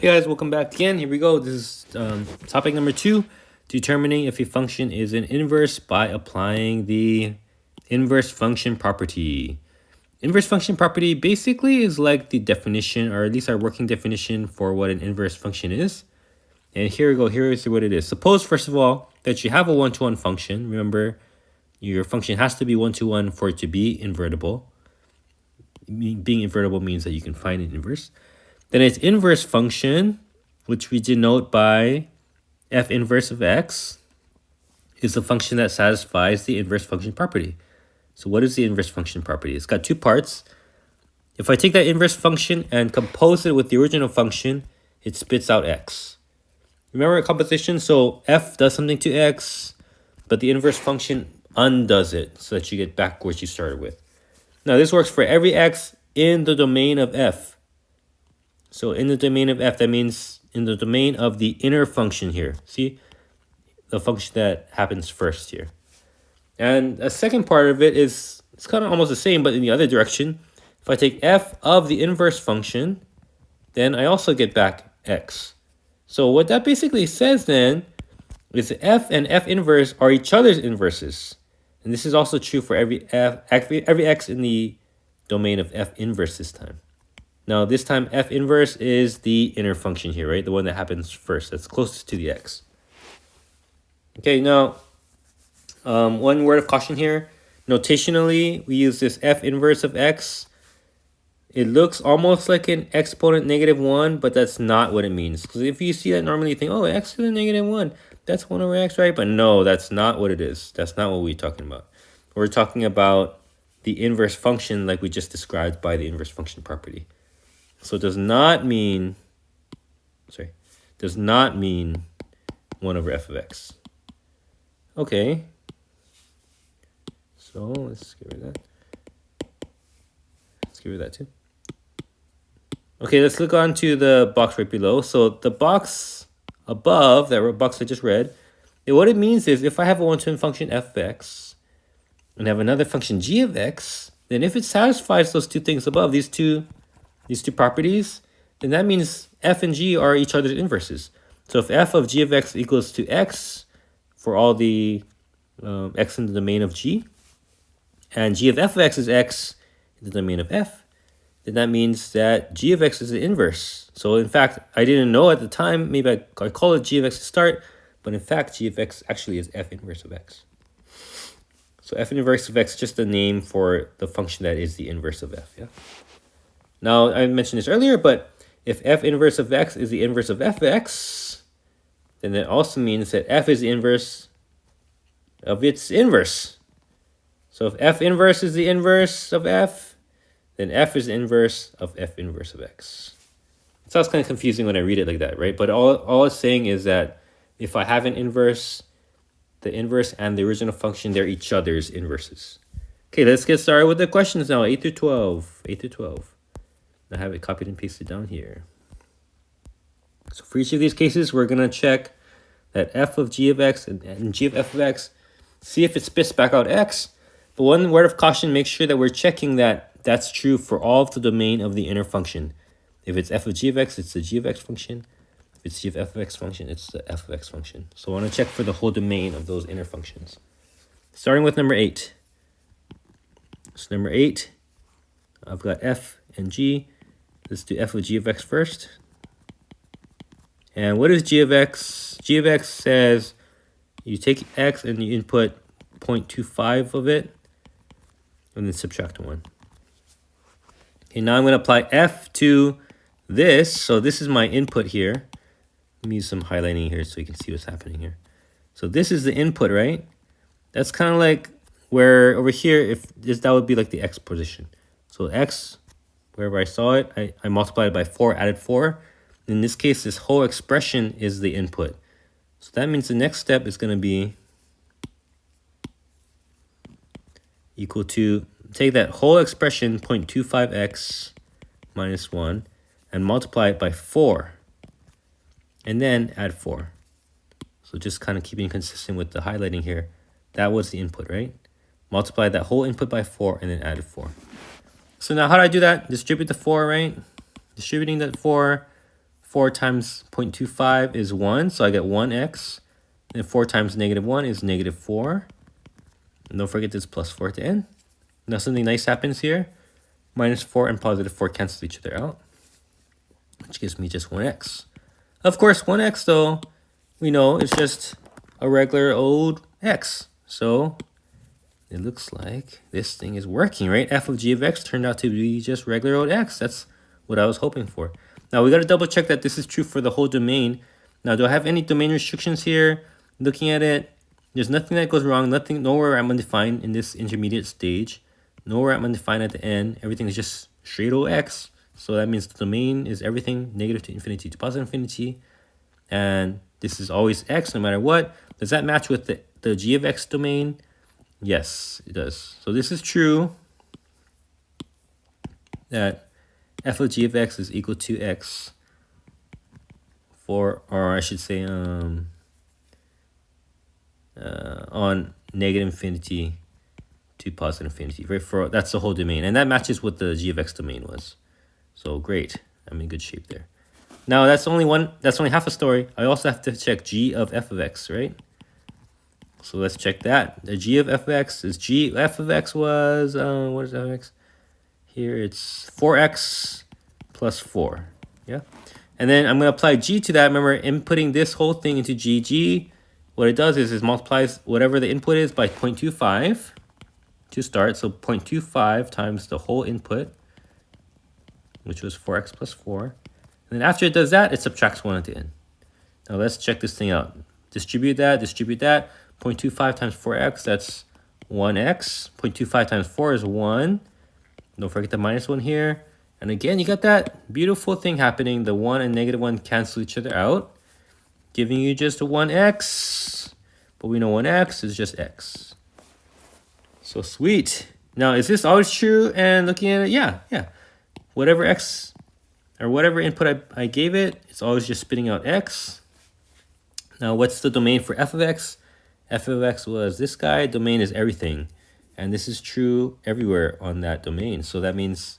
Hey guys, welcome back again. Here we go. This is topic number 2, determining if a function is an inverse by applying the inverse function property. Inverse function property basically is like the definition, or at least our working definition for what an inverse function is. And here we go. Here is what it is. Suppose, first of all, that you have a one-to-one function. Remember, your function has to be one-to-one for it to be invertible. Being invertible means that you can find an inverse. Then its inverse function, which we denote by f inverse of x, is the function that satisfies the inverse function property. So what is the inverse function property? It's got two parts. If I take that inverse function and compose it with the original function, it spits out x. Remember composition? So f does something to x, but the inverse function undoes it so that you get back what you started with. Now this works for every x in the domain of f. So in the domain of f, that means in the domain of the inner function here. See? The function that happens first here. And a second part of it is, it's kind of almost the same, but in the other direction. If I take f of the inverse function, then I also get back x. So what that basically says then is f and f inverse are each other's inverses. And this is also true for every x in the domain of f inverse this time. Now, this time, f inverse is the inner function here, right? The one that happens first, that's closest to the x. Okay, now, one word of caution here. Notationally, we use this f inverse of x. It looks almost like an exponent -1, but that's not what it means. Because if you see that normally, you think, oh, x to the -1, that's 1 over x, right? But no, that's not what it is. That's not what we're talking about. We're talking about the inverse function like we just described by the inverse function property. So it does not mean 1 over f of x. Okay. So let's get rid of that. Let's get rid of that too. Okay, let's look on to the box right below. So the box above, that box I just read, what it means is if I have a one-to-one function f of x and have another function g of x, then if it satisfies those two things above, these two properties, then that means f and g are each other's inverses. So if f of g of x equals to x for all the x in the domain of g, and g of f of x is x in the domain of f, then that means that g of x is the inverse. So in fact, I didn't know at the time, maybe I call it g of x to start, but in fact, g of x actually is f inverse of x. So f inverse of x is just a name for the function that is the inverse of f, yeah? Now, I mentioned this earlier, but if f inverse of x is the inverse of f of x, then that also means that f is the inverse of its inverse. So if f inverse is the inverse of f, then f is the inverse of f inverse of x. It sounds kind of confusing when I read it like that, right? But all it's saying is that if I have an inverse, the inverse and the original function, they're each other's inverses. Okay, let's get started with the questions now, 8 through 12. 8 through 12. I have it copied and pasted down here. So for each of these cases, we're going to check that f of g of x and g of f of x, see if it spits back out x. But one word of caution, make sure that we're checking that that's true for all of the domain of the inner function. If it's f of g of x, it's the g of x function. If it's g of f of x function, it's the f of x function. So I want to check for the whole domain of those inner functions. Starting with number 8. So number 8, I've got f and g. Let's do f of g of x first. And what is g of x? G of x says you take x and you input 0.25 of it and then subtract 1. Okay, now I'm going to apply f to this. So this is my input here. Let me use some highlighting here so you can see what's happening here. So this is the input, right? That's kind of like where over here, if this, that would be like the x position. So x, wherever I saw it, I multiplied it by 4, added 4. In this case, this whole expression is the input. So that means the next step is going to be equal to, take that whole expression, 0.25x minus 1, and multiply it by 4. And then add 4. So just kind of keeping consistent with the highlighting here. That was the input, right? Multiply that whole input by 4 and then add 4. So now how do I do that? Distribute the 4, right? Distributing that 4, 4 times 0.25 is 1, so I get 1x. And 4 times -1 is -4. And don't forget this plus 4 at the end. Now something nice happens here. -4 and +4 cancel each other out, which gives me just 1x. Of course, 1x, though, we know it's just a regular old x. So it looks like this thing is working, right? F of g of x turned out to be just regular old x. That's what I was hoping for. Now, we got to double check that this is true for the whole domain. Now, do I have any domain restrictions here? Looking at it, there's nothing that goes wrong. Nowhere I'm undefined in this intermediate stage. Nowhere I'm undefined at the end. Everything is just straight old x. So that means the domain is everything negative to infinity to positive infinity. And this is always x no matter what. Does that match with the g of x domain? Yes, it does. So this is true that f of g of x is equal to x for, or I should say, on negative infinity to positive infinity, right? That's the whole domain, and that matches what the g of x domain was. So great, I'm in good shape there. Now that's only half a story. I also have to check g of f of x, right? So let's check that. The g of f of x is f of x was what is f of x? Here it's 4x plus 4. Yeah. And then I'm going to apply g to that. Remember, inputting this whole thing into g. What it does is it multiplies whatever the input is by 0.25 to start. So 0.25 times the whole input, which was 4x plus 4. And then after it does that, it subtracts 1 at the end. Now let's check this thing out. Distribute that. 0.25 times 4x, that's 1x. 0.25 times 4 is 1. Don't forget the -1 here. And again, you got that beautiful thing happening. The 1 and -1 cancel each other out, giving you just a 1x. But we know 1x is just x. So sweet. Now, is this always true? And looking at it, yeah. Whatever x or whatever input I gave it, it's always just spitting out x. Now, what's the domain for f of x? F of x was this guy. Domain is everything. And this is true everywhere on that domain. So that means,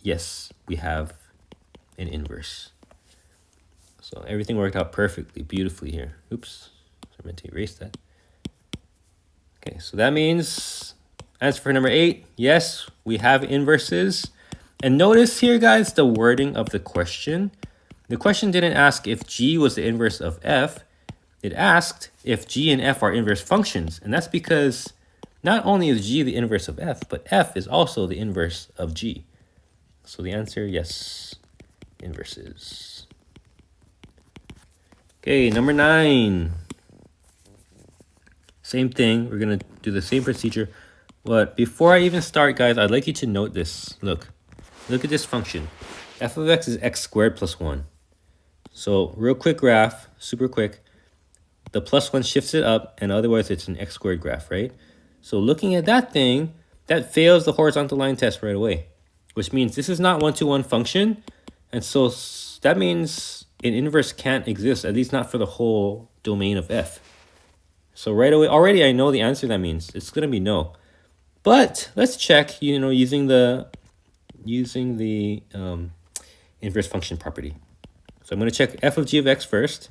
yes, we have an inverse. So everything worked out perfectly, beautifully here. Oops, I meant to erase that. Okay, so that means answer for number 8, yes, we have inverses. And notice here, guys, the wording of the question. The question didn't ask if g was the inverse of f. It asked if g and f are inverse functions. And that's because not only is g the inverse of f, but f is also the inverse of g. So the answer, yes, inverses. Okay, number 9. Same thing. We're going to do the same procedure. But before I even start, guys, I'd like you to note this. Look at this function. F of x is x squared plus 1. So real quick graph, super quick. The plus 1 shifts it up, and otherwise it's an x squared graph, right? So looking at that thing, that fails the horizontal line test right away, which means this is not one-to-one function. And so that means an inverse can't exist, at least not for the whole domain of f. So right away, already I know the answer that means. It's going to be no. But let's check, using the inverse function property. So I'm going to check f of g of x first.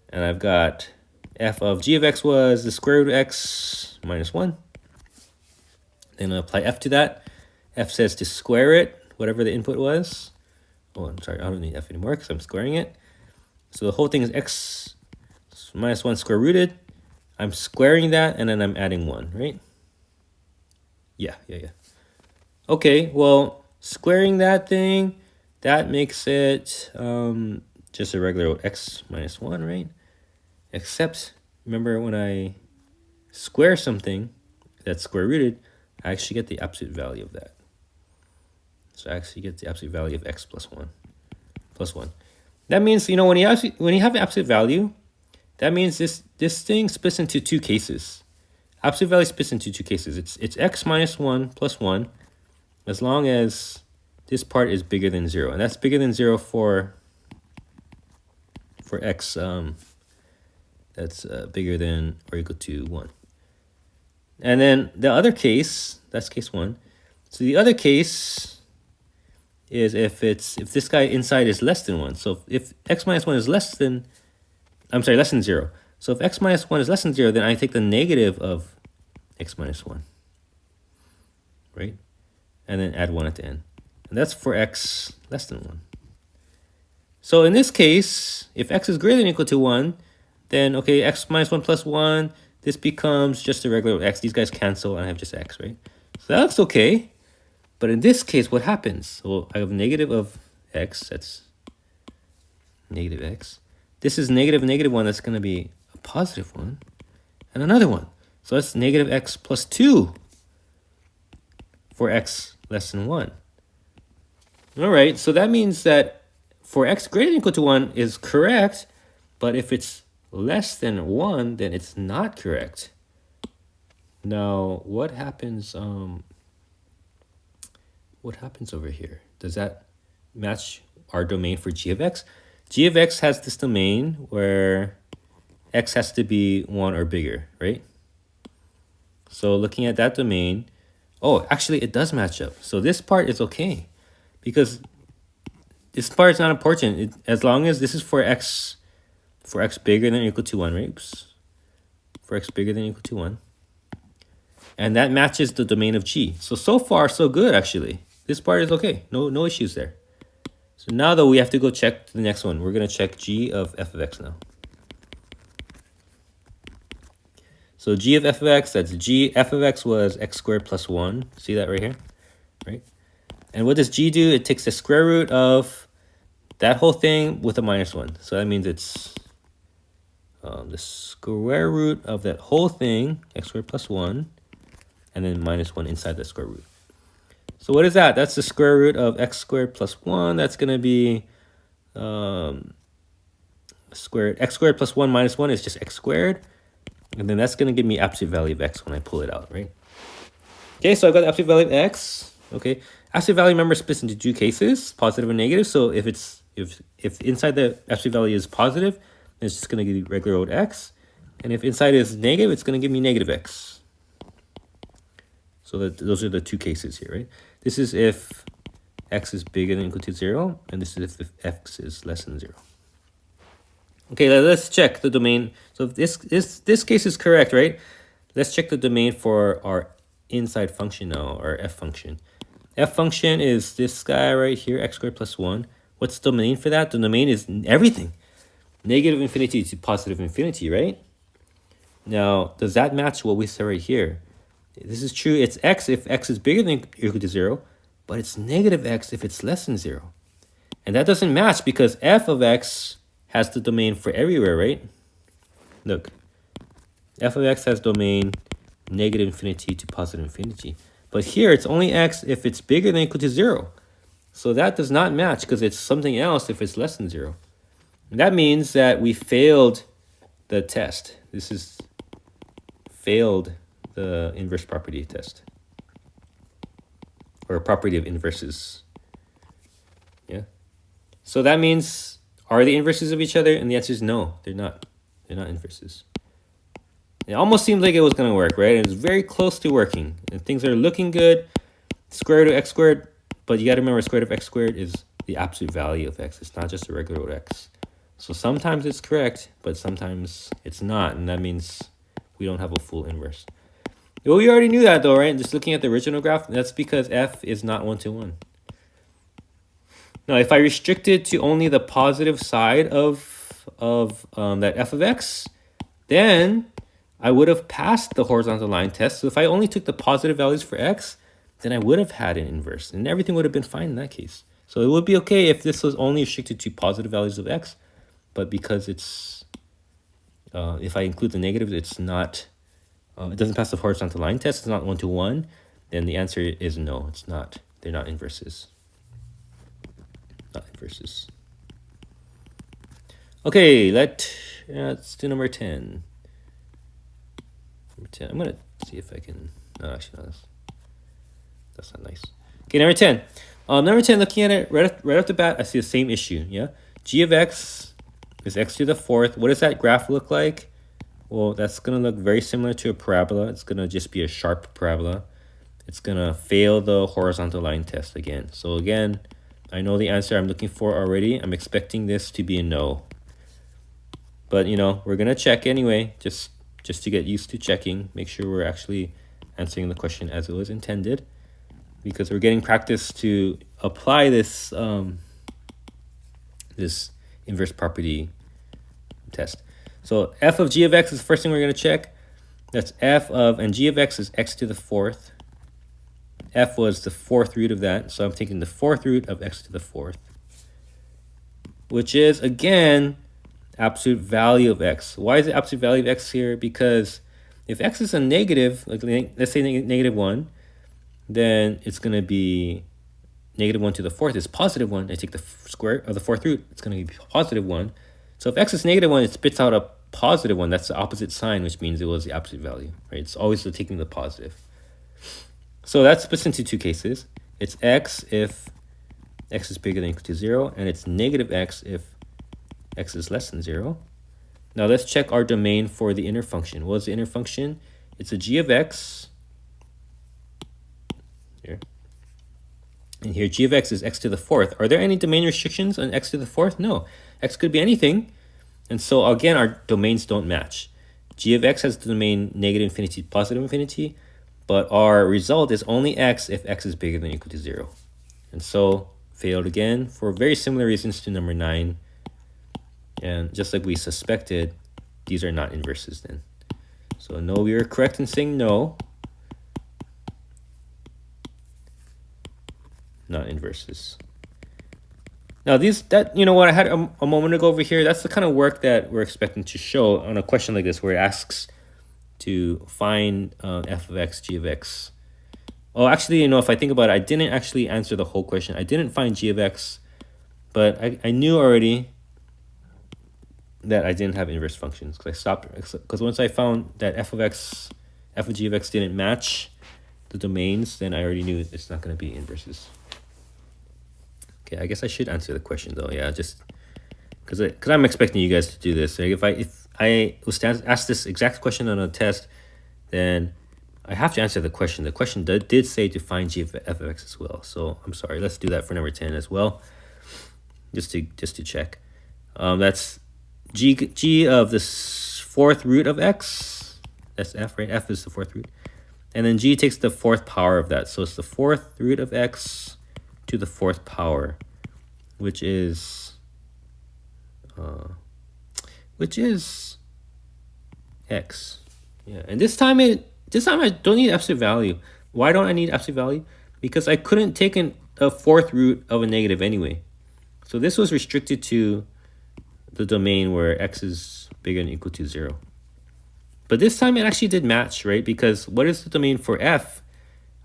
And I've got f of g of x was the square root of x minus 1. Then I'll apply f to that. F says to square it, whatever the input was. Oh, I'm sorry, I don't need f anymore because I'm squaring it. So the whole thing is x minus 1 square rooted. I'm squaring that, and then I'm adding 1, right? Yeah. Okay, well, squaring that thing, that makes it just a regular old x minus 1, right? Except, remember when I square something that's square rooted, I actually get the absolute value of that. So I actually get the absolute value of x plus 1. That means, when you have an absolute value, that means this thing splits into 2 cases. Absolute value splits into 2 cases. It's x minus 1 plus 1, as long as this part is bigger than 0. And that's bigger than 0 for x that's bigger than or equal to 1. And then the other case, that's case 1. So the other case is if this guy inside is less than 1. So if x minus 1 is less than 0. So if x minus 1 is less than 0, then I take the negative of x minus 1, right? And then add 1 at the end. And that's for x less than 1. So in this case, if x is greater than or equal to 1, then, okay, x minus 1 plus 1, this becomes just a regular x. These guys cancel, and I have just x, right? So that looks okay. But in this case, what happens? Well, I have negative of x. That's negative x. This is negative 1. That's going to be a positive 1. And another one. So that's negative x plus 2 for x less than 1. All right, so that means that for x greater than or equal to 1 is correct, but if it's less than 1, then it's not correct. Now, what happens over here? Does that match our domain for g of x? G of x has this domain where x has to be 1 or bigger, right? So looking at that domain, oh, actually it does match up. So this part is okay because this part is not important. As long as this is for x bigger than or equal to 1, right? Oops. For x bigger than or equal to 1. And that matches the domain of g. So far, so good, actually. This part is okay. No issues there. So now, though, we have to go check the next one. We're going to check g of f of x now. So g of f of x, that's g. F of x was x squared plus 1. See that right here? Right? And what does g do? It takes the square root of that whole thing with a minus 1. So that means it's the square root of that whole thing, x squared plus 1, and then minus 1 inside the square root. So what is that? That's the square root of x squared plus 1. That's going to be x squared plus 1 minus 1 is just x squared. And then that's going to give me absolute value of x when I pull it out, right? Okay, so I've got the absolute value of x. Okay, absolute value, remember, splits into two cases, positive and negative. So if inside the absolute value is positive, then it's just going to give you regular old x. And if inside is negative, it's going to give me negative x. So those are the two cases here, right? This is if x is bigger than or equal to 0, and this is if x is less than 0. Okay, let's check the domain. So if this case is correct, right? Let's check the domain for our inside function now, our f function. F function is this guy right here, x squared plus 1. What's the domain for that? The domain is everything. Negative infinity to positive infinity, right? Now, does that match what we said right here? This is true. It's x if x is bigger than or equal to 0, but it's negative x if it's less than 0. And that doesn't match because f of x has the domain for everywhere, right? Look, f of x has domain negative infinity to positive infinity. But here, it's only x if it's bigger than or equal to 0. So that does not match because it's something else if it's less than 0. And that means that we failed the test. This is failed the inverse property test. Or property of inverses. Yeah. So that means, are they inverses of each other? And the answer is no, they're not. They're not inverses. It almost seemed like it was going to work, right? It was very close to working. And things are looking good. Square root of x squared. But you got to remember, square root of x squared is the absolute value of x. It's not just a regular root of x. So sometimes it's correct, but sometimes it's not. And that means we don't have a full inverse. Well, we already knew that though, right? Just looking at the original graph, that's because f is not 1 to 1. Now, if I restrict it to only the positive side of that f of x, then I would have passed the horizontal line test. So if I only took the positive values for x, then I would have had an inverse. And everything would have been fine in that case. So it would be okay if this was only restricted to positive values of x. But because it's, if I include the negatives, it's not, it doesn't pass the horizontal line test. It's not 1 to 1. Then the answer is no, it's not. They're not inverses. Not inverses. Okay, let's do number 10. Number 10. I'm gonna see if I can. No, actually, no, that's not nice. Okay, number 10. Number 10. Looking at it right off the bat, I see the same issue. Yeah, g of x is x to the 4th. What does that graph look like? Well, that's gonna look very similar to a parabola. It's gonna just be a sharp parabola. It's gonna fail the horizontal line test again. So again, I know the answer I'm looking for already. I'm expecting this to be a no. But, you know, we're going to check anyway, just to get used to checking. Make sure we're actually answering the question as it was intended. Because we're getting practice to apply this, this inverse property test. So f of g of x is the first thing we're going to check. That's f of, and g of x is x to the fourth. F was the fourth root of that, so I'm taking the fourth root of x to the fourth, which is, again, absolute value of x. Why is it absolute value of x here? Because if x is a negative, like let's say negative 1, then it's going to be negative 1 to the fourth is positive 1. I take the square of the fourth root, it's going to be positive 1. So if x is negative 1, it spits out a positive 1. That's the opposite sign, which means it was the absolute value, right? It's always taking the positive. So that splits into two cases. It's x if x is bigger than or equal to 0, and it's negative x if x is less than 0. Now let's check our domain for the inner function. What is the inner function? It's a g of x. Here. And here g of x is x to the fourth. Are there any domain restrictions on x to the fourth? No. X could be anything. And so again, our domains don't match. G of x has the domain negative infinity to positive infinity, but our result is only x if x is bigger than or equal to 0. And so failed again for very similar reasons to number 9. And just like we suspected, these are not inverses then. So no, we were correct in saying no. Not inverses. Now you know what I had a moment ago over here, that's the kind of work that we're expecting to show on a question like this where it asks to find f of x, g of x. Oh, actually, you know, if I think about it, I didn't actually answer the whole question. I didn't find g of x, but I knew already that I didn't have inverse functions because I stopped, because once I found that f of g of x didn't match the domains, then I already knew it's not going to be inverses. Okay, I guess I should answer the question though. Yeah, just because I'm expecting you guys to do this. Like if I was asked this exact question on a test, then I have to answer the question. The question did say to find g of f of x as well. So I'm sorry. Let's do that for number 10 as well, just to check. That's g of the fourth root of x. That's f, right? F is the fourth root, and then g takes the fourth power of that. So it's the fourth root of x to the fourth power, which is x. Yeah, and this time I don't need absolute value. Why don't I need absolute value? Because I couldn't take a fourth root of a negative anyway. So this was restricted to the domain where x is bigger than or equal to 0. But this time it actually did match, right? Because what is the domain for f?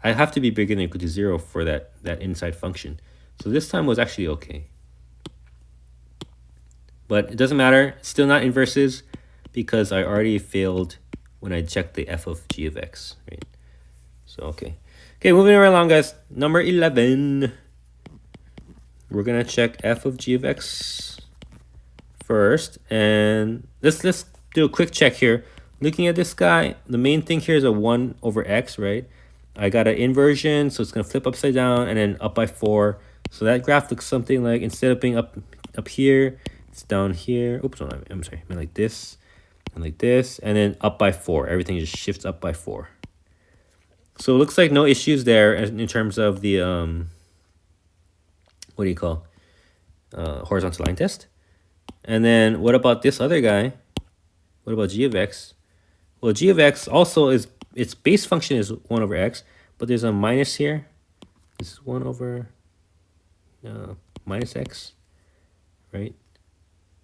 I have to be bigger than or equal to 0 for that inside function. So this time was actually okay. But it doesn't matter. It's still not inverses because I already failed when I checked the f of g of x, right? So, okay. Okay, moving right along, guys. Number 11. We're going to check f of g of x first. And let's do a quick check here. Looking at this guy, the main thing here is a 1 over x, right? I got an inversion, so it's going to flip upside down and then up by 4. So that graph looks something like, instead of being up here, it's down here. Oops, no, I'm sorry. I meant like this and like this, and then up by 4. Everything just shifts up by 4. So it looks like no issues there in terms of the, what do you call, horizontal line test. And then what about this other guy? What about g of x? Well, g of x also is, its base function is 1 over x, but there's a minus here. This is 1 over minus x, right?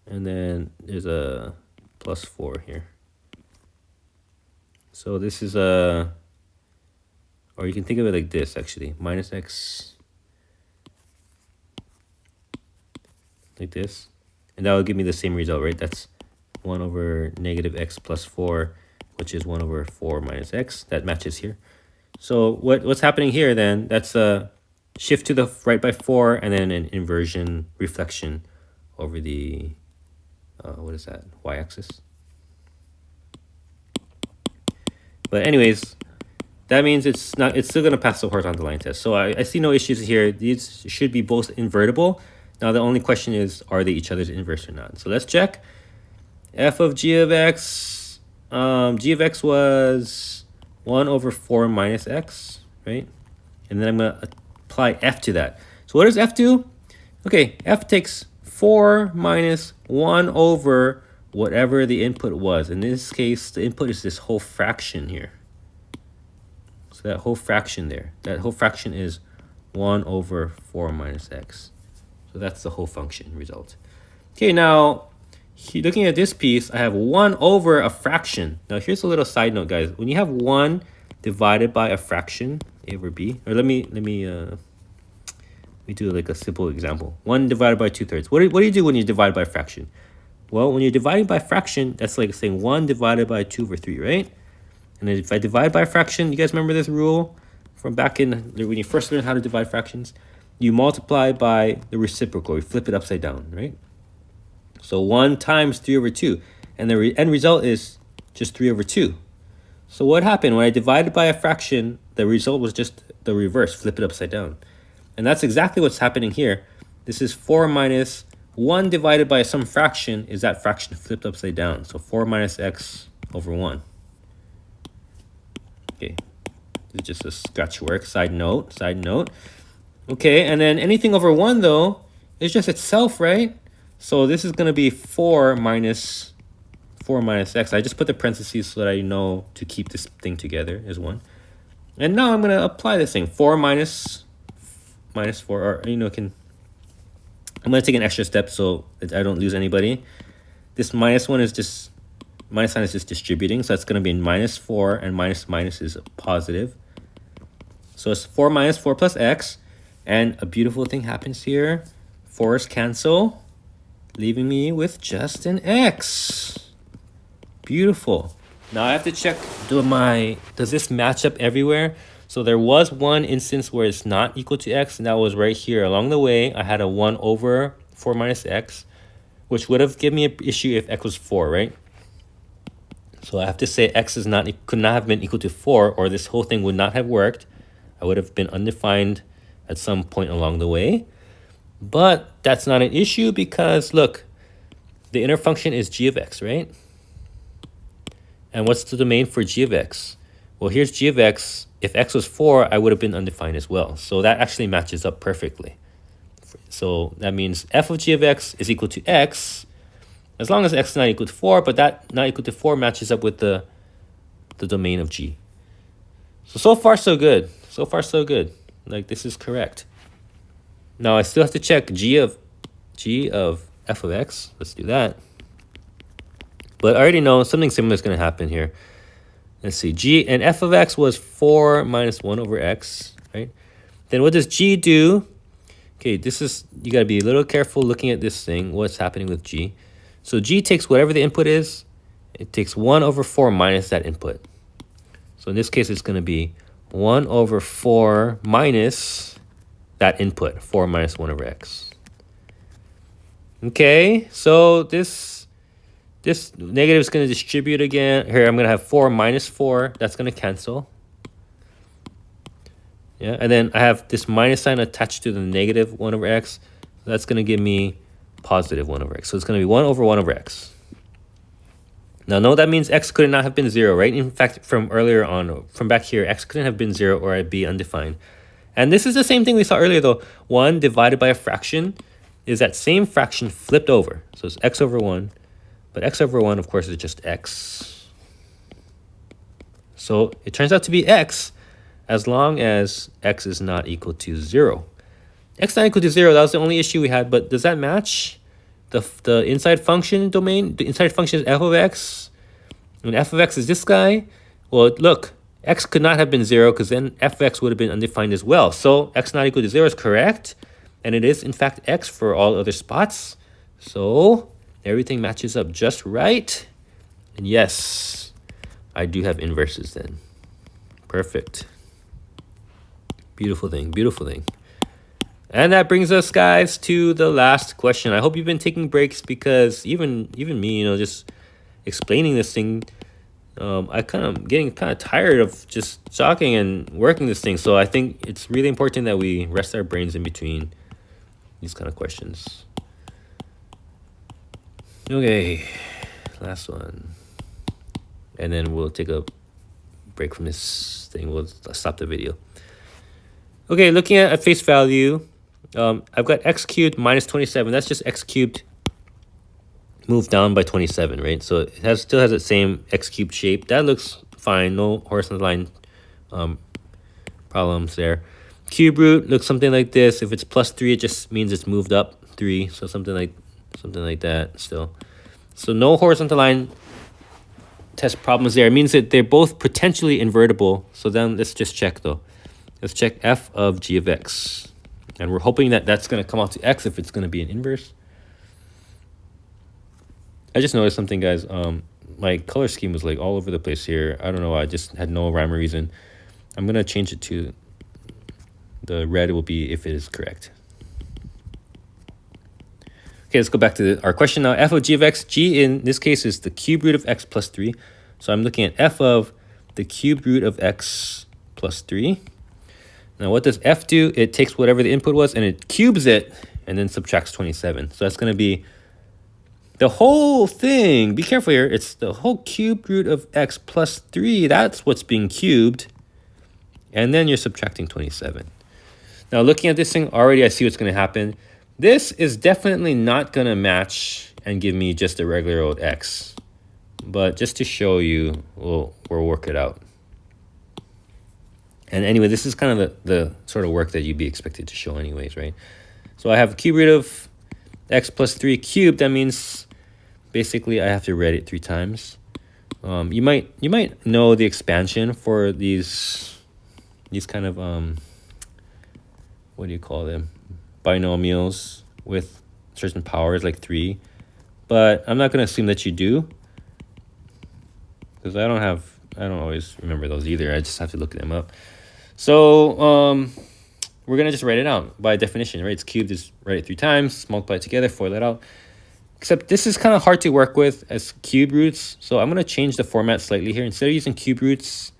And then there's a plus 4 here. So this is a, or you can think of it like this actually, minus x, like this. And that will give me the same result, right? That's 1 over negative x plus 4, which is 1 over 4 minus x. That matches here. So what's happening here then, that's a shift to the right by 4 and then an inversion reflection over the, what is that, y-axis. But anyways, that means it's still going to pass the horizontal line test. So I see no issues here. These should be both invertible. Now the only question is, are they each other's inverse or not? So let's check. F of g of x, g of x was 1 over 4 minus x, right? And then I'm going to apply f to that. So what does f do? Okay, f takes 4 minus 1 over whatever the input was. In this case, the input is this whole fraction here. So that whole fraction there, that whole fraction is 1 over 4 minus x. So that's the whole function result. Okay, now looking at this piece, I have 1 over a fraction. Now here's a little side note, guys. When you have 1 divided by a fraction, a over b, or let me do like a simple example. 1 divided by 2/3. What do you do when you divide by a fraction? Well, when you're dividing by a fraction, that's like saying 1 divided by 2 over 3, right? And then if I divide by a fraction, you guys remember this rule from back in when you first learned how to divide fractions? You multiply by the reciprocal. You flip it upside down, right? So 1 times 3 over 2. And the end result is just 3 over 2. So what happened? When I divided by a fraction, the result was just the reverse. Flip it upside down. And that's exactly what's happening here. This is 4 minus 1 divided by some fraction is that fraction flipped upside down. So 4 minus x over 1. Okay, this is just a scratch work, side note. Okay, and then anything over 1, though, is just itself, right? So this is going to be 4 minus x. I just put the parentheses so that I know to keep this thing together as 1. And now I'm going to apply this thing. 4 minus 4, or, I'm going to take an extra step so that I don't lose anybody. This minus 1 is just, minus sign is just distributing. So that's going to be minus 4, and minus is a positive. So it's 4 minus 4 plus x. And a beautiful thing happens here. 4's cancel, leaving me with just an x. Beautiful. Now I have to check, does this match up everywhere? So there was one instance where it's not equal to x, and that was right here. Along the way, I had a 1 over 4 minus x, which would have given me an issue if x was 4, right? So I have to say x could not have been equal to 4, or this whole thing would not have worked. I would have been undefined at some point along the way. But that's not an issue because, look, the inner function is g of x, right? And what's the domain for g of x? Well, here's g of x. If x was 4, I would have been undefined as well. So that actually matches up perfectly. So that means f of g of x is equal to x, as long as x is not equal to 4, but that not equal to 4 matches up with the domain of g. So far, so good. So far, so good. Like, this is correct. Now, I still have to check g of f of x. Let's do that. But I already know something similar is going to happen here. Let's see. G and f of x was 4 minus 1 over x, right? Then what does g do? Okay, you got to be a little careful looking at this thing, what's happening with g. So g takes whatever the input is. It takes 1 over 4 minus that input. So in this case, it's going to be 1 over 4 minus that input, 4 minus 1 over x. Okay, so this negative is going to distribute again. Here, I'm going to have 4 minus 4. That's going to cancel. Yeah, and then I have this minus sign attached to the negative 1 over x. That's going to give me positive 1 over x. So it's going to be 1 over 1 over x. Now, no, that means x could not have been 0, right? In fact, from earlier on, from back here, x couldn't have been 0 or I'd be undefined. And this is the same thing we saw earlier, though. 1 divided by a fraction is that same fraction flipped over. So it's x over 1. But x over 1, of course, is just x. So it turns out to be x as long as x is not equal to 0. X not equal to 0, that was the only issue we had. But does that match the inside function domain? The inside function is f of x. And f of x is this guy. Well, look, x could not have been 0 because then f of x would have been undefined as well. So x not equal to 0 is correct. And it is, in fact, x for all other spots. So everything matches up just right. And yes, I do have inverses then. Perfect. Beautiful thing, beautiful thing. And that brings us, guys, to the last question. I hope you've been taking breaks because even me, just explaining this thing I kind of getting kind of tired of just talking and working this thing. So I think it's really important that we rest our brains in between these kind of questions. Okay, last one. And then we'll take a break from this thing. We'll stop the video. Okay, looking at face value, I've got x cubed minus 27. That's just x cubed moved down by 27, right? So it still has the same x cubed shape. That looks fine. No horizontal line problems there. Cube root looks something like this. If it's plus 3, it just means it's moved up 3. So something like that still. So no horizontal line test problems there. It means that they're both potentially invertible. So then let's just check though. Let's check f of g of x. And we're hoping that that's going to come out to x if it's going to be an inverse. I just noticed something, guys. My color scheme was like all over the place here. I don't know. I just had no rhyme or reason. I'm going to change it to the red will be if it is correct. Okay, let's go back to our question now. F of g of x. G in this case is the cube root of x plus 3. So I'm looking at f of the cube root of x plus 3. Now what does f do? It takes whatever the input was and it cubes it and then subtracts 27. So that's going to be the whole thing. Be careful here. It's the whole cube root of x plus 3. That's what's being cubed. And then you're subtracting 27. Now looking at this thing, already I see what's going to happen. This is definitely not going to match and give me just a regular old x. But just to show you, we'll work it out. And anyway, this is kind of the sort of work that you'd be expected to show anyways, right? So I have cube root of x plus 3 cubed. That means basically I have to write it 3 times. You might know the expansion for these kind of what do you call them? Binomials with certain powers like 3. But I'm not going to assume that you do, because I don't always remember those either. I just have to look them up. So we're going to just write it out by definition, right? It's cubed, just write it 3 times, multiply it together, FOIL it out. Except this is kind of hard to work with as cube roots. So I'm going to change the format slightly here. Instead of using cube roots,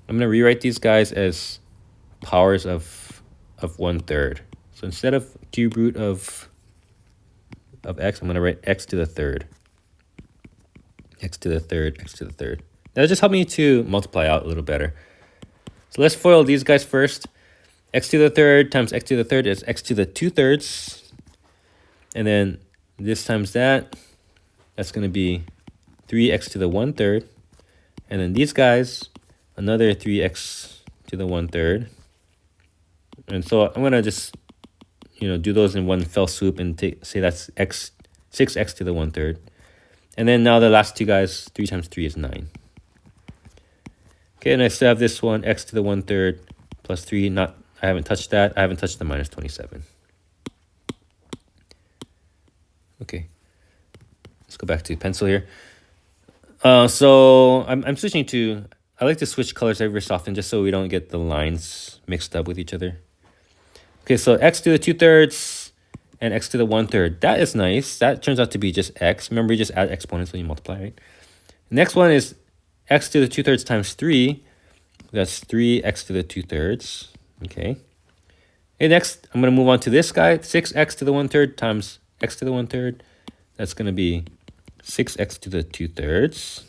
I'm going to rewrite these guys as powers of 1/3. So instead of cube root of x, I'm going to write x to the third. X to the third, x to the third. That'll just help me to multiply out a little better. So let's FOIL these guys first. X to the third times x to the third is x to the 2/3. And then this times that's going to be 3x to the 1/3. And then these guys, another 3x to the 1/3. And so I'm going to just, do those in one fell swoop and say that's 6x to the 1/3. And then now the last two guys, 3 times 3 is 9. Okay, and I still have this one, x to the 1/3 plus 3. I haven't touched that. I haven't touched the minus 27. Okay, let's go back to pencil here. So I'm switching to, I like to switch colors every so often just so we don't get the lines mixed up with each other. Okay, so x to the 2/3 and x to the 1/3. That is nice. That turns out to be just x. Remember, you just add exponents when you multiply, right? The next one is x to the 2/3 times 3. That's 3x to the 2/3. Okay. And next, I'm going to move on to this guy. 6x to the 1/3 times x to the 1/3. That's going to be 6x to the 2/3.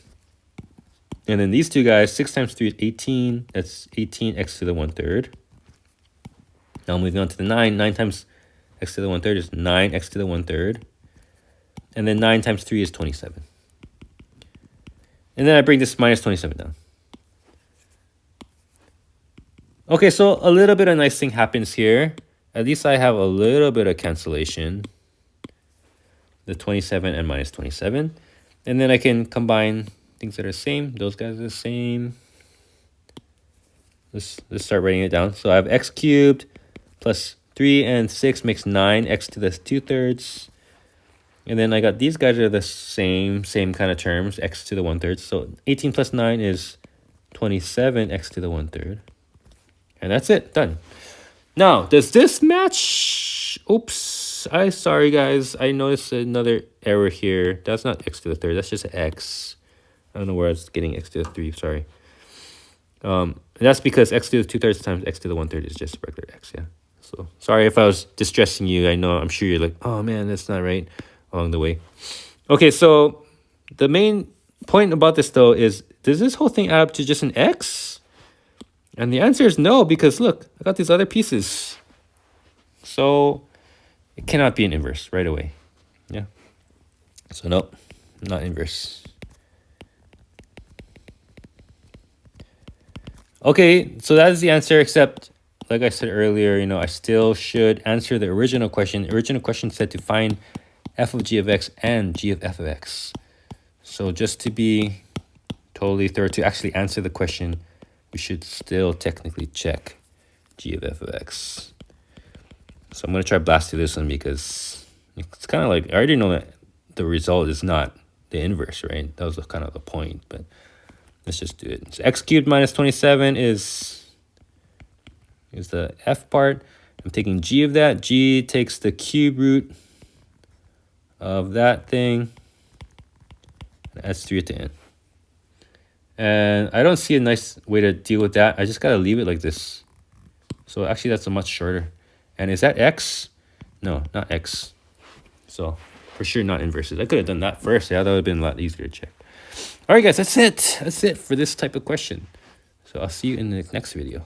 And then these two guys, 6 times 3 is 18. That's 18x to the 1/3. Now moving on to the 9. 9 times x to the 1/3 is 9x to the 1/3. And then 9 times 3 is 27. And then I bring this minus 27 down. Okay, so a little bit of nice thing happens here. At least I have a little bit of cancellation. The 27 and minus 27. And then I can combine things that are the same. Those guys are the same. Let's start writing it down. So I have x cubed plus 3 and 6 makes 9x to the 2/3. And then I got these guys are the same kind of terms, x to the 1/3. So 18 plus 9 is 27x to the 1/3. And that's it, done. Now, does this match? Oops, sorry guys. I noticed another error here. That's not x to the 3rd, that's just x. I don't know where I was getting x to the 3, sorry. And that's because x to the 2/3 times x to the 1/3 is just regular x, yeah. So sorry if I was distressing you. I know, I'm sure you're like, oh man, that's not right along the way. Okay, so the main point about this though is, does this whole thing add up to just an x? And the answer is no, because look, I got these other pieces. So it cannot be an inverse right away. Yeah. So nope, not inverse. Okay, so that is the answer, except like I said earlier, you know, I still should answer the original question. The original question said to find f of g of x and g of f of x. So just to be totally thorough, to actually answer the question, we should still technically check g of f of x. So I'm going to try blast through this one because it's kind of like, I already know that the result is not the inverse, right? That was kind of the point, but let's just do it. So x cubed minus 27 is the f part. I'm taking g of that. G takes the cube root of that thing. And adds 3 at the end. And I don't see a nice way to deal with that. I just got to leave it like this. So actually, that's a much shorter. And is that x? No, not x. So for sure not inverses. I could have done that first. Yeah, that would have been a lot easier to check. All right, guys, that's it. That's it for this type of question. So I'll see you in the next video.